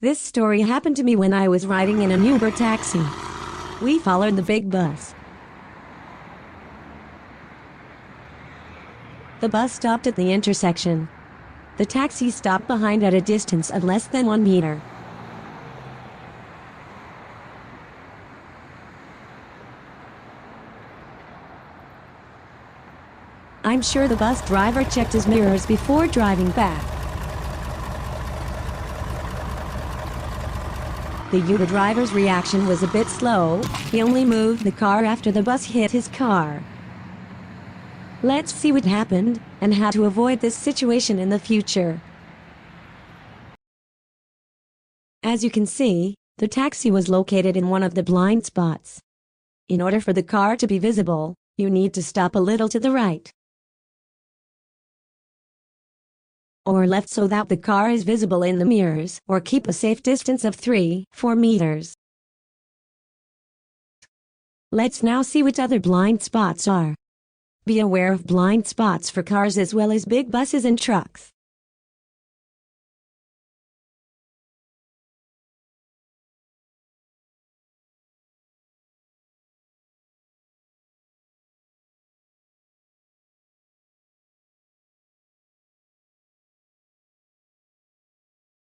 This story happened to me when I was riding in an Uber taxi. We followed the big bus. The bus stopped at the intersection. The taxi stopped behind at a distance of less than 1 meter. I'm sure the bus driver checked his mirrors before driving back. The Uber driver's reaction was a bit slow. He only moved the car after the bus hit his car. Let's see what happened, and how to avoid this situation in the future. As you can see, the taxi was located in one of the blind spots. In order for the car to be visible, you need to stop a little to the right or left so that the car is visible in the mirrors, or keep a safe distance of 3-4 meters. Let's now see what other blind spots are. Be aware of blind spots for cars as well as big buses and trucks.